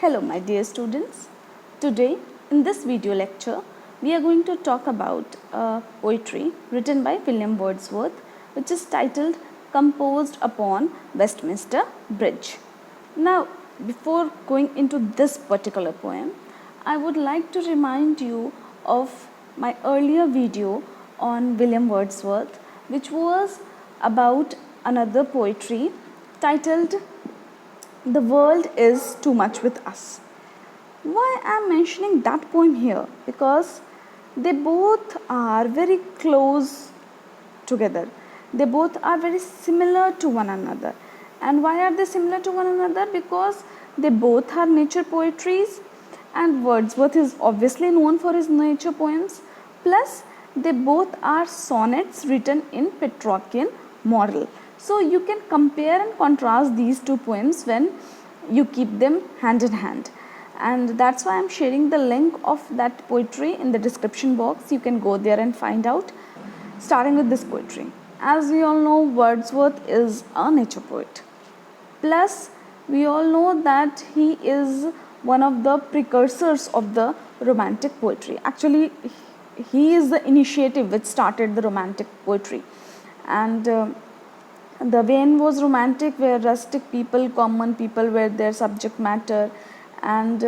Hello my dear students. Today in this video lecture we are going to talk about poetry written by William Wordsworth, which is titled Composed upon Westminster Bridge. Now before going into this particular poem, I would like to remind you of my earlier video on William Wordsworth, which was about another poetry titled The World is Too Much with Us. Why I am mentioning that poem here? Because they both are very close together. They both are very similar to one another. And why are they similar to one another? Because they both are nature poetries, and Wordsworth is obviously known for his nature poems. Plus, they both are sonnets written in Petrarchan model. So you can compare and contrast these two poems when you keep them hand in hand. And that's why I'm sharing the link of that poetry in the description box. You can go there and find out. Starting with this poetry. As we all know, Wordsworth is a nature poet. Plus, we all know that he is one of the precursors of the romantic poetry. Actually, he is the initiative which started the romantic poetry. And the vein was romantic, where rustic people, common people were their subject matter, and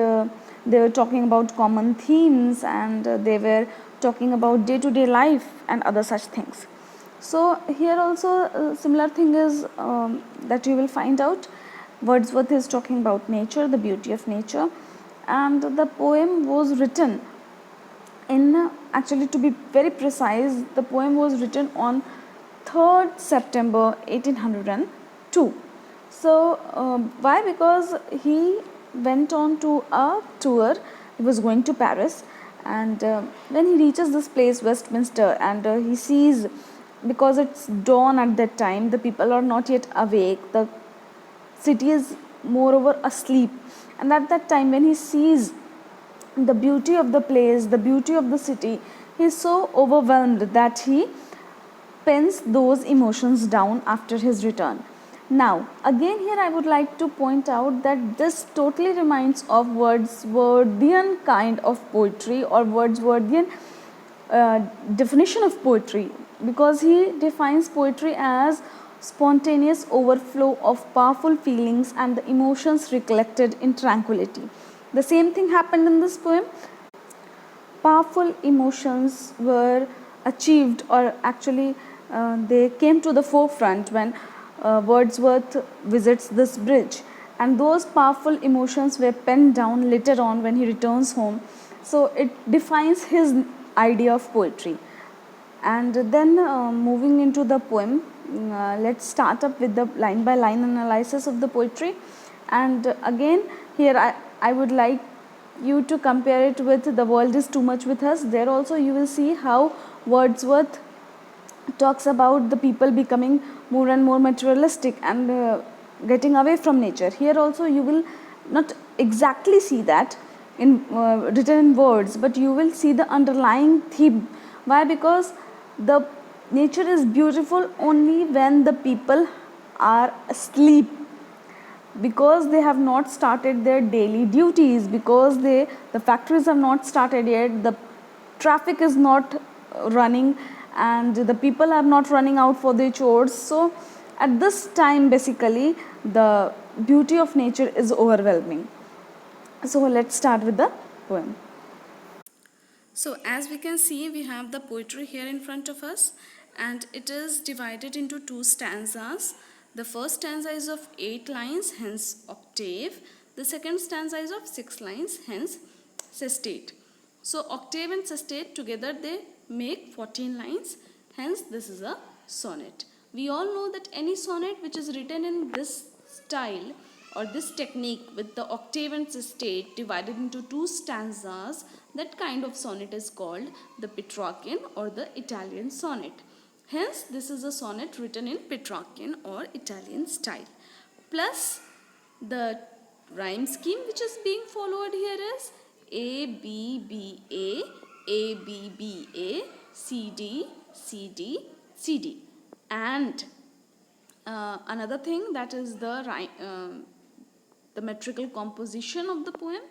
they were talking about common themes, and they were talking about day-to-day life and other such things. So here also a similar thing is that you will find out. Wordsworth is talking about nature, the beauty of nature, and the poem was written in, actually to be very precise, the poem was written on 3rd September 1802. So why? Because he went on to a tour. He was going to Paris, and when he reaches this place Westminster, and he sees, because it's dawn at that time, the people are not yet awake, the city is moreover asleep, and at that time when he sees the beauty of the place, the beauty of the city, he is so overwhelmed that he pens those emotions down after his return. Now, again here I would like to point out that this totally reminds of Wordsworthian kind of poetry, or Wordsworthian definition of poetry, because he defines poetry as spontaneous overflow of powerful feelings and the emotions recollected in tranquility. The same thing happened in this poem. Powerful emotions were achieved, or actually they came to the forefront when Wordsworth visits this bridge, and those powerful emotions were penned down later on when he returns home. So it defines his idea of poetry. And then moving into the poem, let's start up with the line by line analysis of the poetry. And again here I would like you to compare it with The World is Too Much with Us. There also you will see how Wordsworth talks about the people becoming more and more materialistic and getting away from nature. Here also you will not exactly see that in written in words, but you will see the underlying theme. Why? Because the nature is beautiful only when the people are asleep, because they have not started their daily duties, because the factories have not started yet, the traffic is not running, and the people are not running out for their chores. So at this time basically the beauty of nature is overwhelming. So let's start with the poem. So as we can see, we have the poetry here in front of us, and it is divided into two stanzas. The first stanza is of 8 lines, hence octave. The second stanza is of 6 lines, hence sestate. So octave and sestate together they make 14 lines, hence this is a sonnet. We all know that any sonnet which is written in this style or this technique with the octave and sestate divided into two stanzas, that kind of sonnet is called the Petrarchan or the Italian sonnet. Hence, this is a sonnet written in Petrarchan or Italian style. Plus, the rhyme scheme which is being followed here is A, B, B, A, B, B, A, C, D, C, D, C, D. And another thing, that is the the metrical composition of the poem.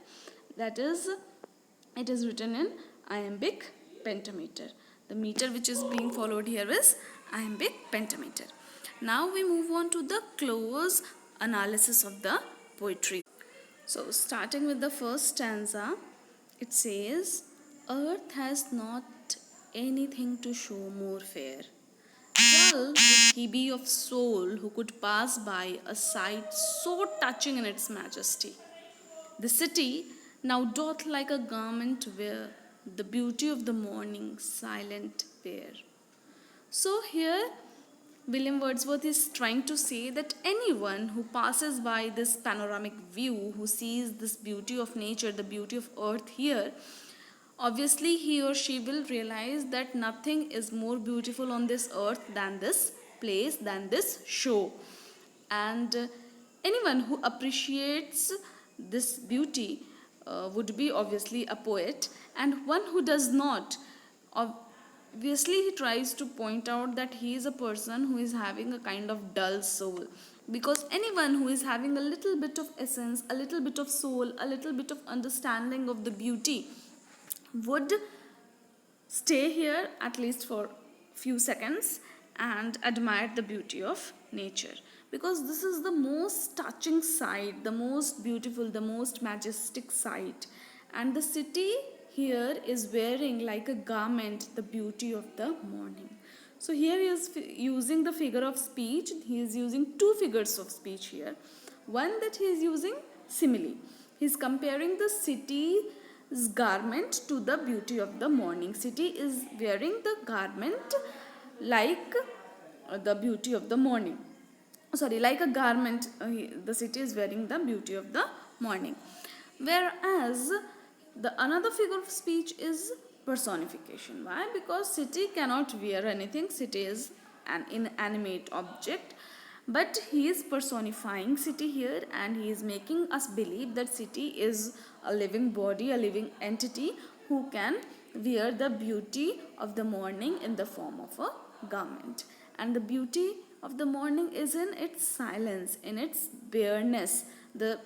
That is, it is written in iambic pentameter. The meter which is being followed here is iambic pentameter. Now we move on to the close analysis of the poetry. So starting with the first stanza, it says, earth has not anything to show more fair. Dull would he be of soul who could pass by a sight so touching in its majesty. The city now doth like a garment wear, the beauty of the morning silent wear. So here William Wordsworth is trying to say that anyone who passes by this panoramic view, who sees this beauty of nature, the beauty of earth here, obviously he or she will realize that nothing is more beautiful on this earth than this place, than this show. And anyone who appreciates this beauty would be obviously a poet, and one who does not, obviously he tries to point out that he is a person who is having a kind of dull soul, because anyone who is having a little bit of essence, a little bit of soul, a little bit of understanding of the beauty would stay here at least for few seconds and admire the beauty of nature, because this is the most touching sight, the most beautiful, the most majestic sight. And the city here is wearing like a garment the beauty of the morning. So here he is using the figure of speech. He is using two figures of speech here. One, that he is using simile. He is comparing the city's garment to the beauty of the morning. City is wearing the garment like the beauty of the morning. Sorry, like a garment, the city is wearing the beauty of the morning. Whereas the another figure of speech is personification. Why? Because city cannot wear anything. City is an inanimate object, but he is personifying city here, and he is making us believe that city is a living body, a living entity who can wear the beauty of the morning in the form of a garment. And the beauty of the morning is in its silence, in its bareness. The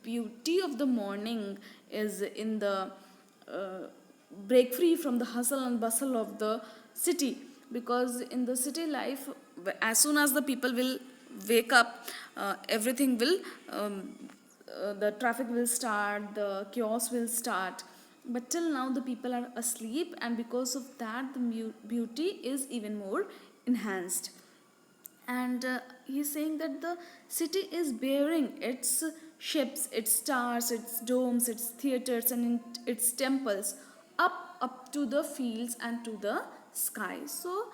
beauty of the morning is in the break free from the hustle and bustle of the city, because in the city life, as soon as the people will wake up, everything will the traffic will start, the chaos will start, but till now the people are asleep, and because of that the beauty is even more enhanced. And he is saying that the city is bearing its ships, its stars, its domes, its theaters, and its temples up to the fields and to the sky. So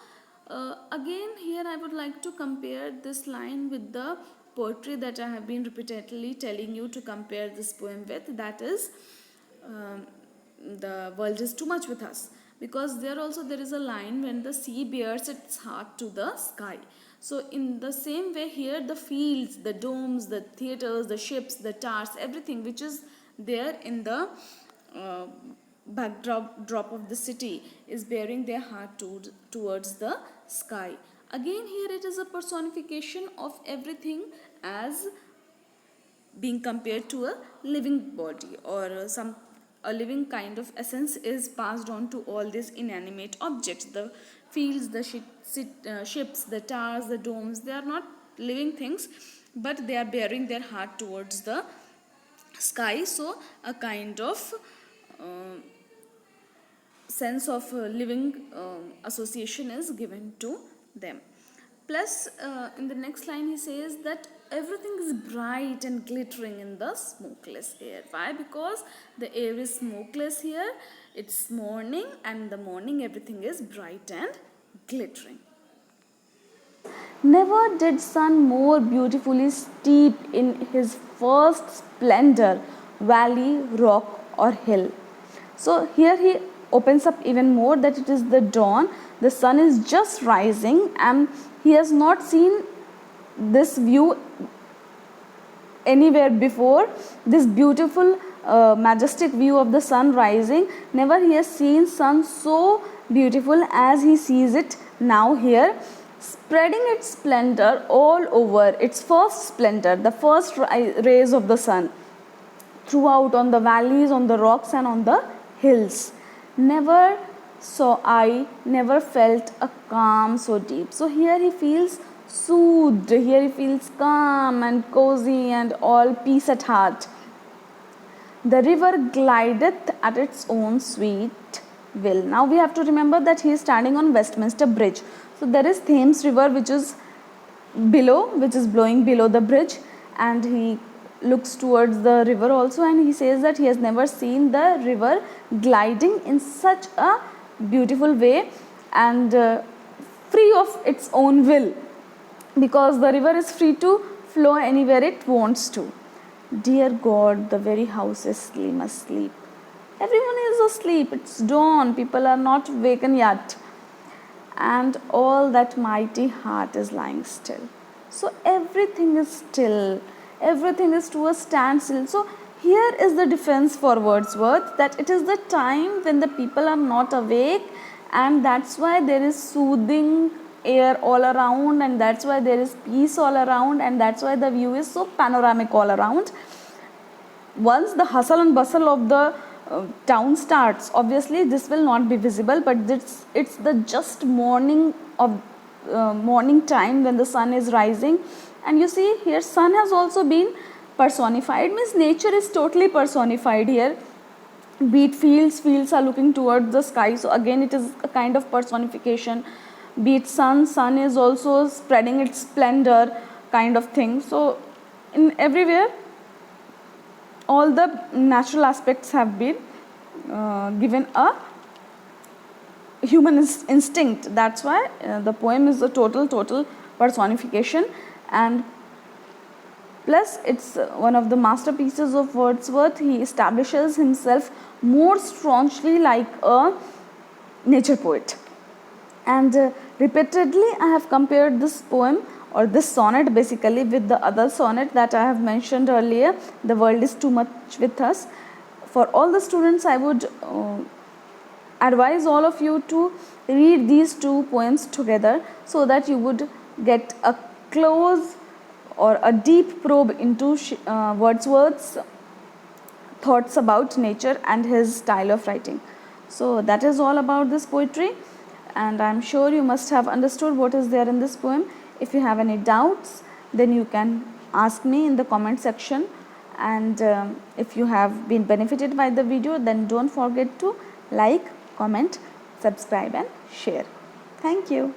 again here I would like to compare this line with the poetry that I have been repeatedly telling you to compare this poem with, that is the world is too much with us, because there also there is a line when the sea bears its heart to the sky. So in the same way here, the fields, the domes, the theaters, the ships, the towers, everything which is there in the backdrop of the city is bearing their heart towards the sky. Again here it is a personification of everything as being compared to a living body, or a living kind of essence is passed on to all these inanimate objects. The fields, the ships, the towers, the domes, they are not living things, but they are bearing their heart towards the sky. So a kind of sense of living association is given to them. Plus in the next line he says that everything is bright and glittering in the smokeless air. Why? Because the air is smokeless here, it's morning, and in the morning everything is bright and glittering. Never did sun more beautifully steep in his first splendor valley, rock or hill. So here he opens up even more that it is the dawn, the sun is just rising, and he has not seen this view anywhere before, this beautiful majestic view of the sun rising. Never he has seen sun so beautiful as he sees it now here. spreading its splendor all over, its first splendor, the first rays of the sun, throughout on the valleys, on the rocks, and on the hills. Never never felt a calm so deep. So here he feels soothed, here he feels calm and cozy and all peace at heart. The river glideth at its own sweet will. Now we have to remember that he is standing on Westminster Bridge. So there is Thames River which is below, which is blowing below the bridge, and he looks towards the river also, and he says that he has never seen the river gliding in such a beautiful way and free of its own will, because the river is free to flow anywhere it wants to. Dear God, the very house is asleep. Everyone is asleep. It's dawn. People are not waken yet. And all that mighty heart is lying still. So everything is still. Everything is to a standstill. So here is the defense for Wordsworth, that it is the time when the people are not awake, and that's why there is soothing air all around, and that's why there is peace all around, and that's why the view is so panoramic all around. Once the hustle and bustle of the town starts, obviously this will not be visible, but it's the just morning of morning time when the sun is rising. And you see here sun has also been personified, means nature is totally personified here. Be it fields are looking towards the sky, so again it is a kind of personification. Be it sun is also spreading its splendor kind of thing. So in everywhere all the natural aspects have been given a human instinct. That's why the poem is a total personification, and plus it's one of the masterpieces of Wordsworth. He establishes himself more strongly like a nature poet. And repeatedly I have compared this poem, or this sonnet basically, with the other sonnet that I have mentioned earlier, The World is Too Much With Us. For all the students, I would advise all of you to read these two poems together, so that you would get a close or a deep probe into Wordsworth's thoughts about nature and his style of writing. So that is all about this poetry, and I am sure you must have understood what is there in this poem. If you have any doubts, then you can ask me in the comment section, and if you have been benefited by the video, then don't forget to like, comment, subscribe and share. Thank you.